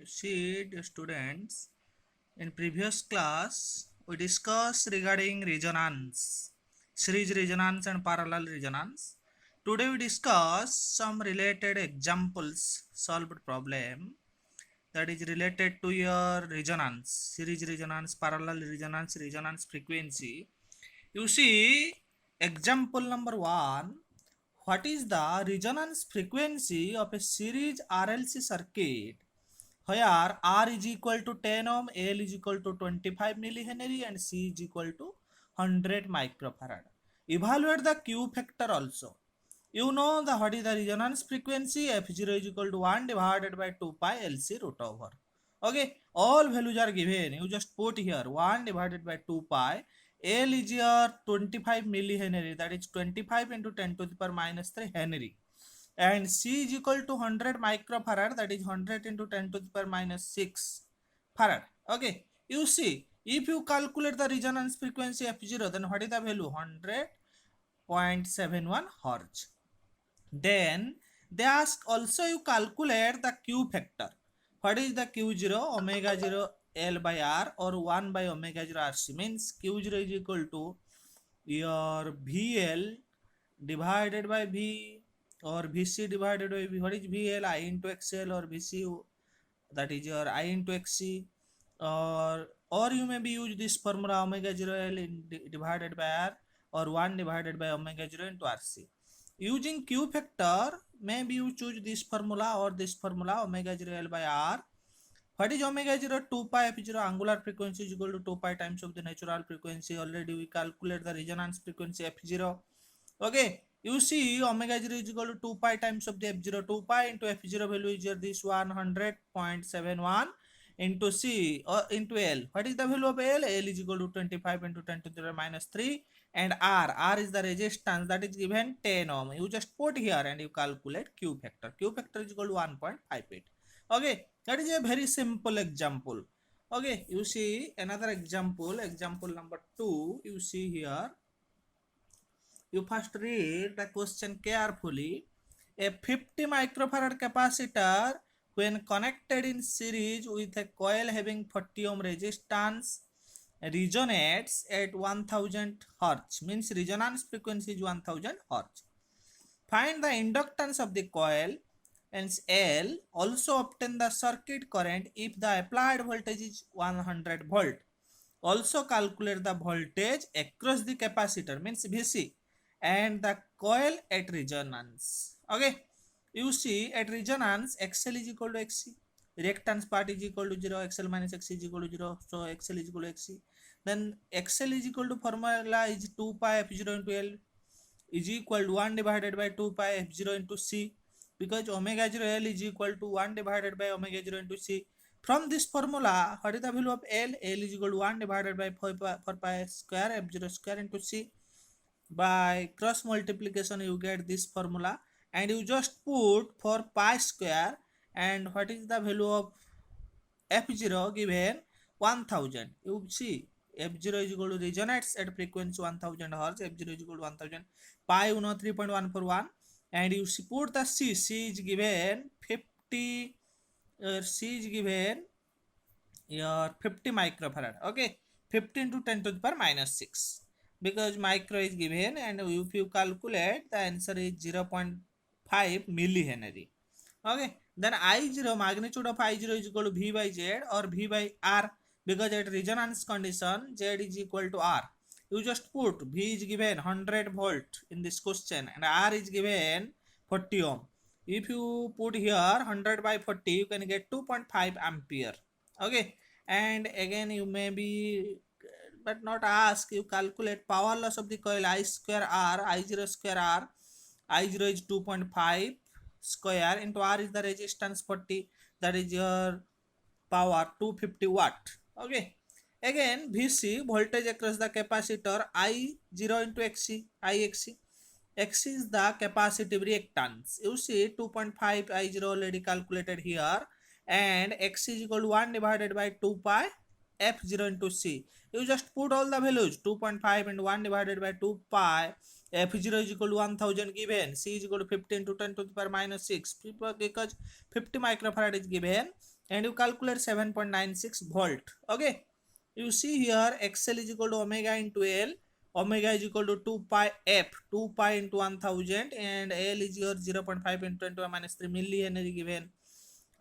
See, dear students, in previous class we discussed regarding resonance, series resonance and parallel resonance. Today we discuss some related examples solved problem that is related to your resonance, series resonance, parallel resonance, resonance frequency. You see, example number 1. What is the resonance frequency of a series RLC circuit where R is equal to 10 ohm, L is equal to 25 millihenry and C is equal to 100 microfarad? Evaluate the Q factor also. You know the what is the resonance frequency? F0 is equal to 1 divided by 2 pi LC root over. Okay, all values are given. You just put here 1 divided by 2 pi. L is your 25 millihenry, that is 25 into 10 to the power minus 3 Henry, and C is equal to 100 microfarad, that is 100 into 10 to the power minus 6 farad. Okay, you see, if you calculate the resonance frequency F0, then what is the value? 100.71 hertz. Then they ask also you calculate the Q factor. What is the Q0? Omega 0 L by R or 1 by omega 0 RC, means Q0 is equal to your VL divided by V or VC divided by V. What is VL? I into XL, or VC, that is your I into XC, or you maybe use this formula omega 0 L divided by R or 1 divided by omega 0 into RC. Using Q factor, maybe you choose this formula or this formula omega 0 L by R. What is omega 0? 2 pi f0 angular frequency is equal to 2 pi times of the natural frequency. Already we calculate the resonance frequency f0. Okay, you see omega 0 is equal to 2 pi times of the f0. 2 pi into f0 value is here this 100.71 into C or into L. What is the value of L? L is equal to 25 into 10 to the minus 3, and R is the resistance, that is given 10 ohm. You just put here and you calculate Q factor. Q factor is equal to 1.58. Okay, that is a very simple example. Okay, you see another example, example number 2. You see here, you first read the question carefully. A 50 microfarad capacitor, when connected in series with a coil having 40 ohm resistance, resonates at 1000 hertz, means resonance frequency is 1000 hertz. Find the inductance of the coil, and L. Also obtain the circuit current if the applied voltage is 100 volt. Also calculate the voltage across the capacitor, means VC, and the coil at resonance. Okay, you see at resonance XL is equal to XC, reactance part is equal to 0, XL minus XC is equal to 0, so XL is equal to XC. Then XL is equal to formula is 2 pi f0 into L is equal to 1 divided by 2 pi f0 into C, because omega 0 L is equal to 1 divided by omega 0 into C. From this formula, what is the value of L? L is equal to 1 divided by 4 pi square f0 square into C. By cross multiplication you get this formula, and you just put for pi square, and what is the value of f0 given 1000. You see f0 is equal to resonates at frequency 1000 hertz. F0 is equal to 1000. Pi 3.141, and you put the C is given 50, C is given your 50 microfarad. Okay, 50 into 10 to the power minus 6, because micro is given, and if you calculate, the answer is 0.5 millihenry. Okay, then I0, magnitude of I0 is equal to V by Z or V by R, because at resonance condition Z is equal to R. You just put V is given 100 volt in this question and R is given 40 ohm. If you put here 100 by 40, you can get 2.5 ampere. Okay, and again you may be but not ask, you calculate power loss of the coil I square R, I0 square R. I0 is 2.5 square into R is the resistance 40, that is your power 250 watt. Okay, again VC, voltage across the capacitor, I0 into XC, IXC. X is the capacitive reactance. You see 2.5 I0 already calculated here, and X is equal to 1 divided by 2 pi F0 into C. You just put all the values, 2.5 and 1 divided by 2 pi. F0 is equal to 1000 given, C is equal to 50 into 10 to the power minus 6, because 50 microfarad is given, and you calculate 7.96 volt. Okay, you see here xl is equal to omega into l. Omega is equal to 2 pi f, 2 pi into 1000, and l is your 0.5 into 10 to the minus 3 millihenry given.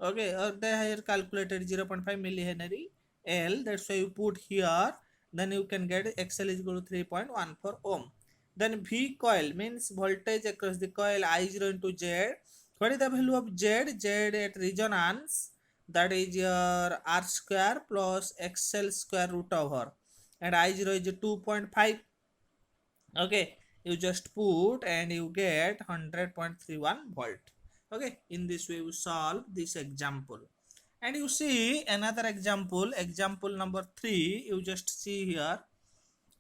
Okay, or they here calculated 0.5 millihenry l, that's why you put here, then you can get xl is equal to 3.14 ohm. Then v coil means voltage across the coil I0 into z. What is the value of z? Z at resonance, that is your r square plus xl square root over, and I0 is 2.5. Okay, you just put and you get 100.31 volt. Okay, in this way you solve this example. And you see another example, example number 3, you just see here.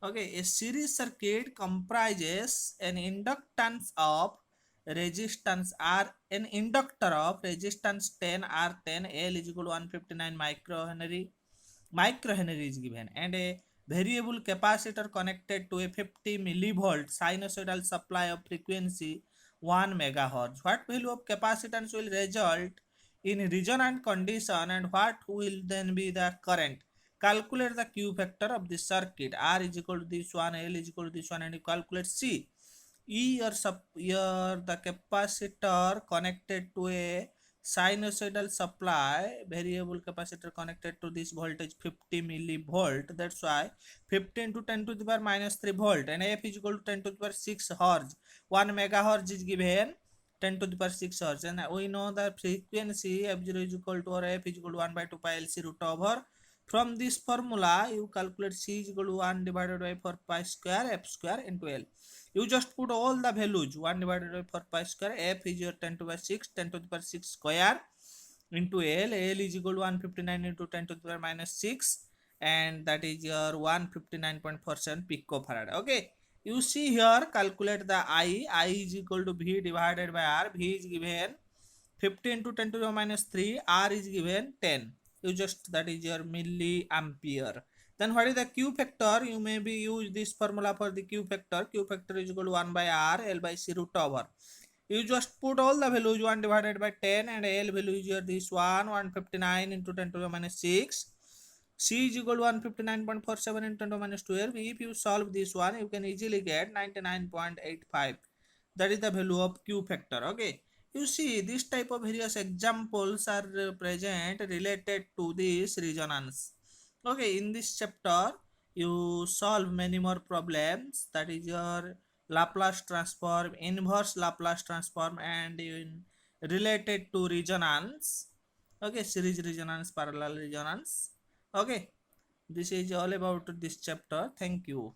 Okay, a series circuit comprises an inductance of resistance R, an inductor of resistance 10 R10, L is equal to 159 microhenry is given, and a variable capacitor connected to a 50 millivolt sinusoidal supply of frequency 1 megahertz. What value of capacitance will result in resonant condition, and what will then be the current? Calculate the Q factor of the circuit. R is equal to this one, L is equal to this one, and you calculate C. Here the capacitor connected to a sinusoidal supply, variable capacitor connected to this voltage 50 millivolt, that's why 50 into 10 to the power minus 3 volt, and f is equal to 10 to the power 6 hertz. 1 megahertz is given 10 to the power 6 hertz, and we know the frequency f0 is equal to, or f is equal to 1 by 2 pi lc root over. From this formula you calculate c is equal to 1 divided by 4 pi square f square into l. You just put all the values, 1 divided by 4 pi square, f is your 10 to the power 6, 10 to the power 6 square into l. L is equal to 159 into 10 to the power minus 6, and that is your 159.47 picofarad. Okay, you see here, calculate the I is equal to v divided by r. V is given 50 into 10 to the minus 3, r is given 10. You just, that is your milliampere. Then what is the Q factor? You may be use this formula for the Q factor. Q factor is equal to 1 by r, L by c root over. You just put all the values, 1 divided by 10, and L value is your this one, 159 into 10 to the minus 6. C is equal to 159.47 into 10 to the minus 12. If you solve this one, you can easily get 99.85. That is the value of Q factor. Okay, you see this type of various examples are present related to this resonance. Okay, in this chapter you solve many more problems, that is your Laplace transform, inverse Laplace transform, and in related to resonance. Okay, series resonance, parallel resonance. Okay, this is all about this chapter. Thank you.